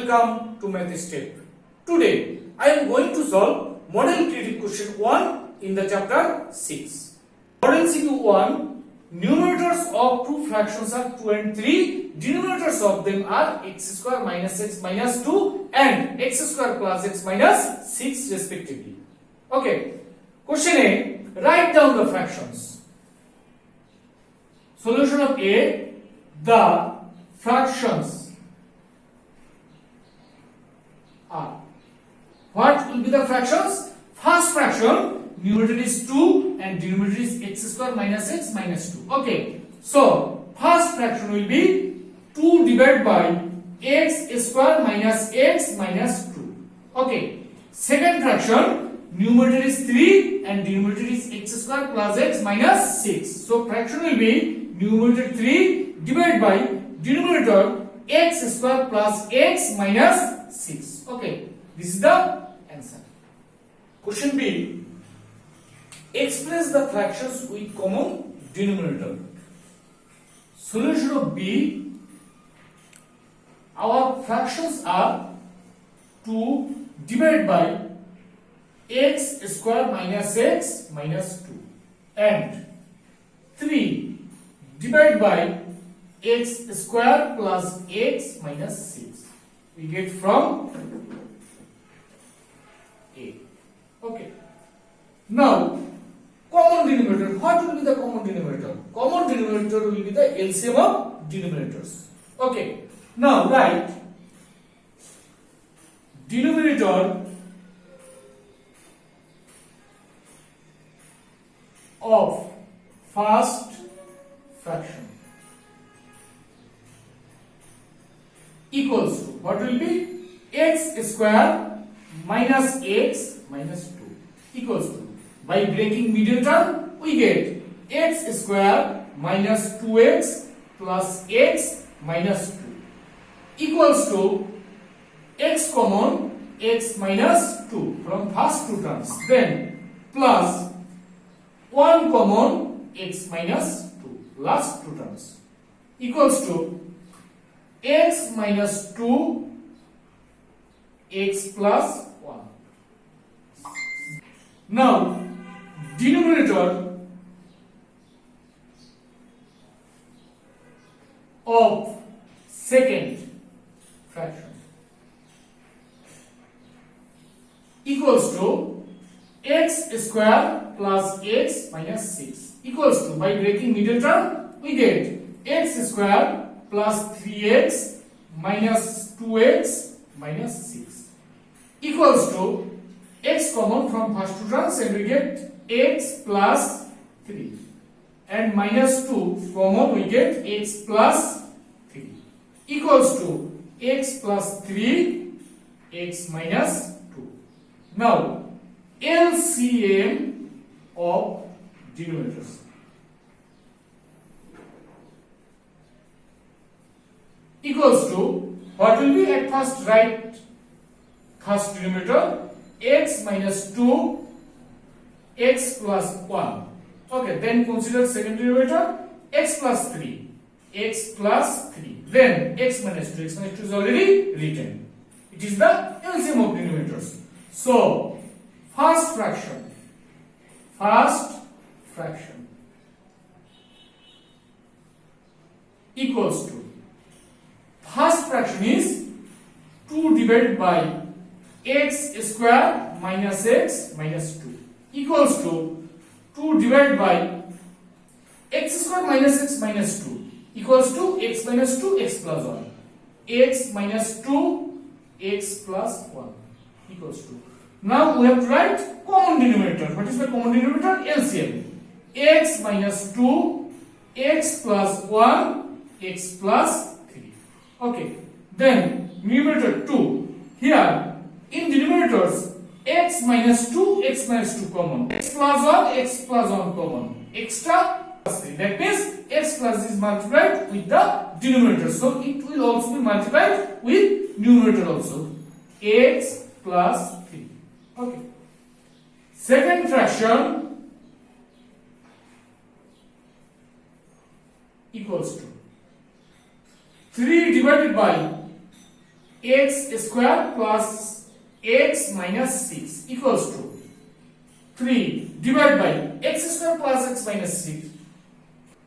welcome to Math Step. Today I am going to solve Model Critic question 1 in the chapter 6. Model CQ 1, numerators of two fractions are 2 and 3, denominators of them are x square minus x minus 2 and x square plus x minus 6 respectively. Okay, question A, write down the fractions. Solution of A, the fractions are. What will be the fractions? First fraction, numerator is 2 and denominator is x square minus x minus 2. Okay, so first fraction will be 2 divided by x square minus x minus 2. Okay, second fraction, numerator is 3 and denominator is x square plus x minus 6. So fraction will be numerator 3 divided by denominator x square plus x minus 6. Okay, this is the answer. Question B, express the fractions with common denominator. Solution of B, our fractions are 2 divided by x square minus x minus 2 and 3 divided by x square plus x minus 6. We get from A. Okay. Now, common denominator. What will be the common denominator? Common denominator will be the LCM of denominators. Okay. Now, write denominator of first fraction equals to, what will be, x square minus x minus 2 equals to, by breaking middle term we get x square minus 2x plus x minus 2 equals to x common x minus 2 from first two terms, then plus 1 common x minus 2 last two terms equals to x minus 2 x plus 1. Now denominator of second fraction equals to x square plus x minus 6 equals to, by breaking middle term we get x square plus 3x minus 2x minus 6 equals to x common from first two terms and we get x plus 3 and minus 2 common we get x plus 3 equals to x plus 3 x minus 2. Now LCM of denominators. Equals to, what will be, at first write first denominator x minus 2 x plus 1. Okay, then consider second denominator x plus 3 x plus 3, then x minus 2 is already written. It is the LCM of denominators. So first fraction equals to, first fraction is 2 divided by x square minus x minus 2 equals to 2 divided by x square minus x minus 2 equals to x minus 2 x plus 1, x minus 2 x plus 1 equals to. Now we have to write common denominator. What is the common denominator? LCM. X minus 2 x plus 1 x plus 3. Okay, then numerator 2. Here in denominators x minus 2 x minus 2 common, x plus 1 x plus 1 common, extra plus 3. That means x plus is multiplied with the denominator, so it will also be multiplied with numerator also, x plus 3. Okay, second fraction equals to 3 divided by x square plus x minus 6 equals to 3 divided by x square plus x minus 6.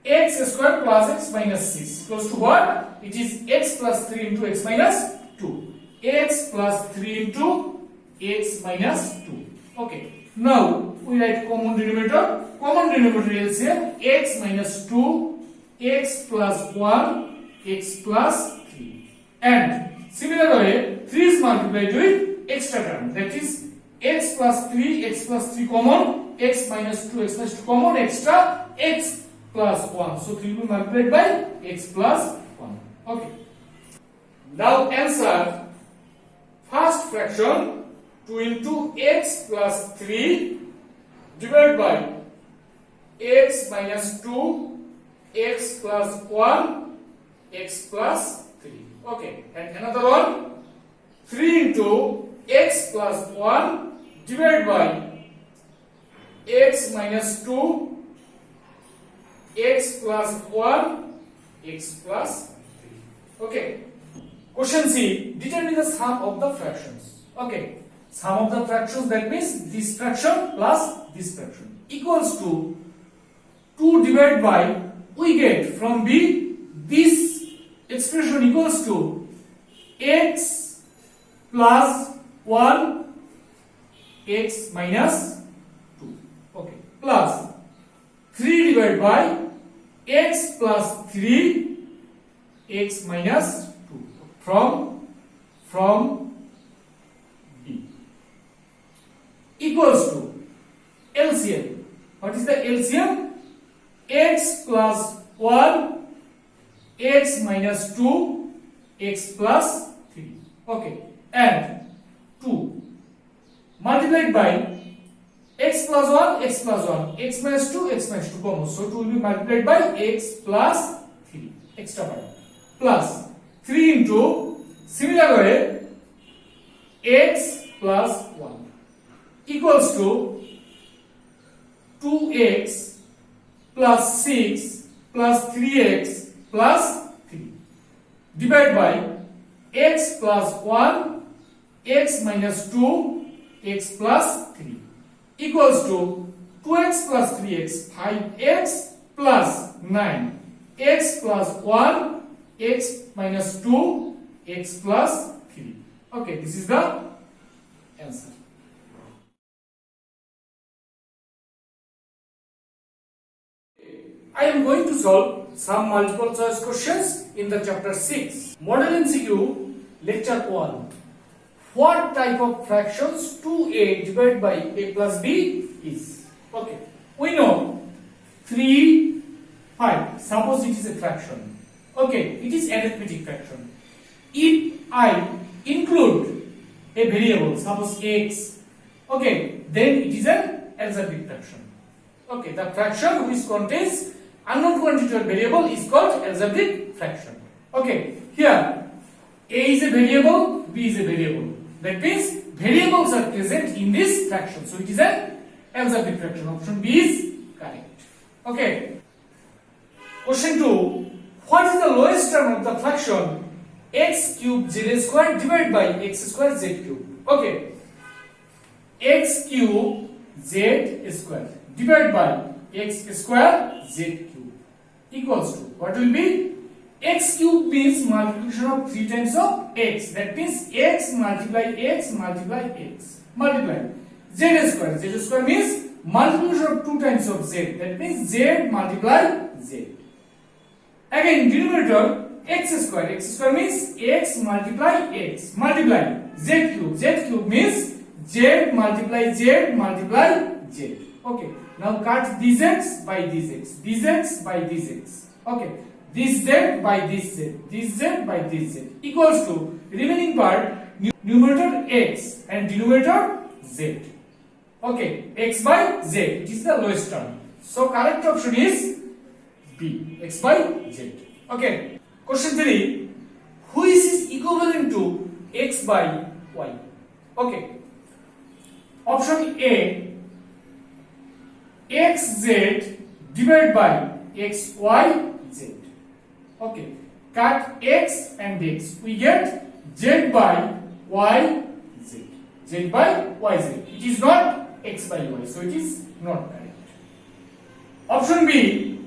X square plus x minus 6 equals to what? It is x plus 3 into x minus 2. X plus 3 into x minus 2. Okay. Now we write common denominator. Common denominator LCM x minus 2, x plus 1, x plus 3. And similar way, 3 is multiplied with extra term. That is x plus 3 common, x minus 2 common, extra x plus 1. So 3 will be multiplied by x plus 1. Okay. Now answer first fraction 2 into x plus 3 divided by x minus 2, x plus 1, x plus 3. Okay. And another one 3 into x plus 1 divided by x minus 2, x plus 1, x plus 3. Okay. Question C. Determine the sum of the fractions. Okay. Sum of the fractions, that means this fraction plus this fraction, equals to 2 divided by, we get from B, this expression equals to x plus 1, x minus 2. Okay. Plus 3 divided by x plus 3, x minus 2 from B, equals to LCM. What is the LCM? X plus 1, x minus 2, x plus 3. Okay. And 2 multiplied by x plus 1, x plus 1, x minus 2, x minus 2 common. So 2 will be multiplied by x plus 3, extra part, plus 3 into, similar way, x plus 1 equals to 2x plus 6 plus 3x plus 3 divided by x plus 1, x minus 2, x plus 3 equals to 2x plus 3x, 5x plus 9, x plus 1, x minus 2, x plus 3. Okay, this is the answer. I am going to solve some multiple choice questions in the chapter 6. Model MCQ, lecture 1. What type of fractions 2a divided by a plus b is? Okay, we know 3, 5. Suppose it is a fraction. Okay, it is arithmetic fraction. If I include a variable, suppose x, okay, then it is an algebraic fraction. Okay, the fraction which contains unknown quantity or variable is called algebraic fraction. Okay, here a is a variable, b is a variable. That means variables are present in this fraction. So it is an algebraic fraction. Option B is correct. Okay. Question 2. What is the lowest term of the fraction x cube z square divided by x square z cube? Okay. X cube z square divided by x square z cube equals to, what will be? X cube means multiplication of 3 times of x. That means x multiply x multiply x multiply z square. Z square means multiplication of 2 times of z. That means z multiply z. Again, denominator x square. X square means x multiply x multiply z cube. Z cube means z multiply z multiply z. Okay. Now cut these x by these x. These x by these x. Okay. This z by this z. This z by this z equals to remaining part numerator x and denominator z. Okay. X by z. It is the lowest term. So correct option is B. X by z. Okay. Question 3. Which is equivalent to x by y? Okay. Option A. xz divided by xyz. Okay. Cut x and x. We get z by y z. Z by y z. It is not x by y, so it is not correct. Option B,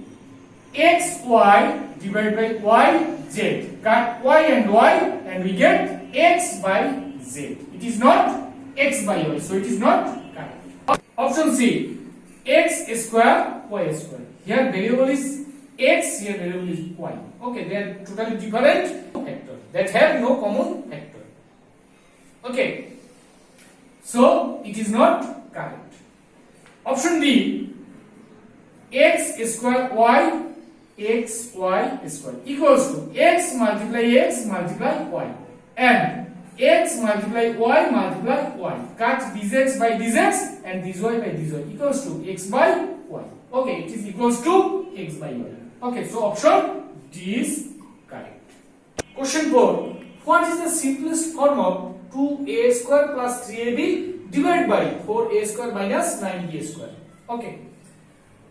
x y divided by y z. Cut y and we get x by z. It is not x by y, so it is not correct. Option C, x square y square. Here variable is x, here variable is y. Okay, they are totally different factors that have no common factor. Okay, so it is not correct. Option D, x square y x y square equals to x multiply y and x multiply y. Cut this x by this x and this y by this y equals to x by y. Okay, it is equals to x by y. Okay, so option D is correct. Question 4. What is the simplest form of 2a square plus 3ab divided by 4a square minus 9b square? Okay,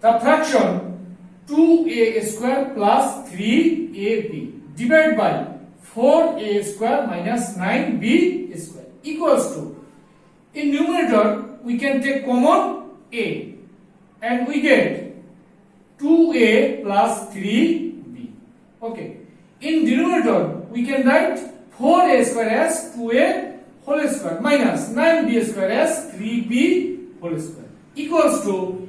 the fraction 2a square plus 3ab divided by 4a square minus 9b square equals to, in numerator we can take common a and we get 2a plus 3b. Okay, in denominator we can write 4a square as 2a whole square minus 9b square as 3b whole square equals to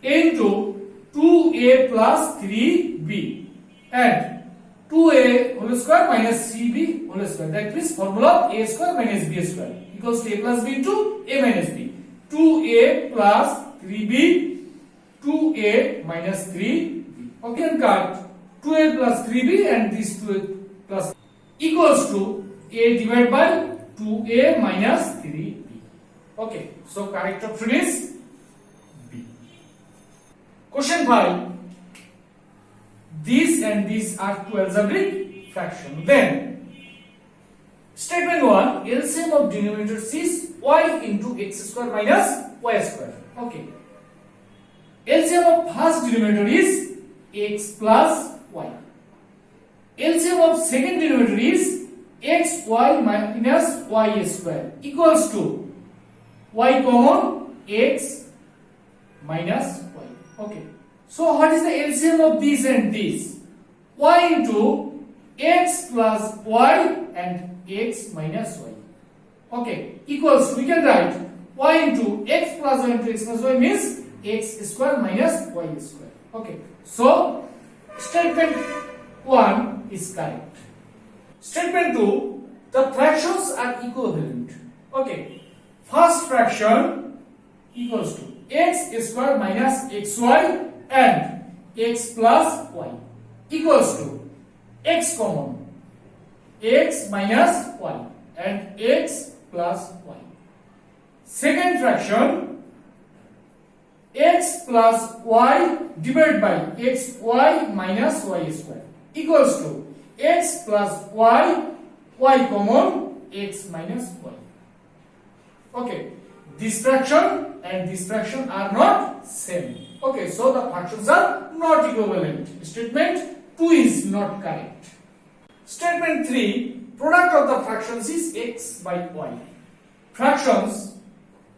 into 2a plus 3b and 2a whole square minus 3b whole square. That means formula of a square minus b square equals to a plus b into a minus b. 2a plus 3b, 2a minus 3b. Okay, and cut 2a plus 3b and this 2a plus equals to a divided by 2a minus 3b. Okay, so correct option is B. Question 5. This and this are two algebraic fractions. Then statement 1, LCM of denominators is y into x square minus y square. Okay, LCM of first denominator is x plus y. LCM of second denominator is xy minus y square equals to y common x minus y. Okay, so what is the LCM of this and this? Y into x plus y and x minus y. Okay, equals to, we can write y into x plus y into x plus y means x square minus y square. Okay, so statement 1 is correct. Statement 2, the fractions are equivalent. Okay, first fraction equals to x square minus xy and x plus y equals to x common x minus y and x plus y. Second fraction x plus y divided by xy minus y square equals to x plus y, y common x minus y. Okay, this fraction and this fraction are not same. Okay, so the fractions are not equivalent. Statement 2 is not correct. Statement 3, product of the fractions is x by y. Fractions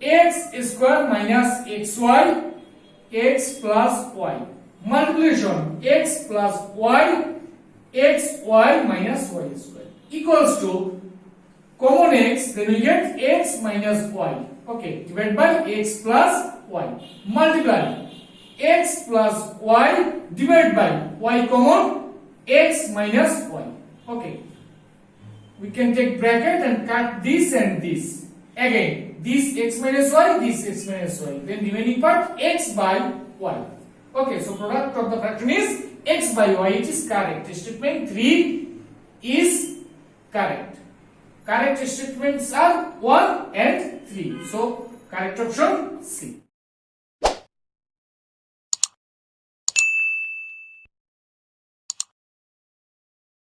x square minus xy, x plus y. Multiplication x plus y, xy minus y square equals to common x, then we get x minus y. Okay, divided by x plus y. Multiply x plus y divided by y common x minus y. Okay, we can take bracket and cut this and this. Again, this x minus y, this x minus y. Then remaining part x by y. Okay, so product of the fraction is x by y. It is correct. Statement 3 is correct. Correct statements are 1 and 3. So correct option C.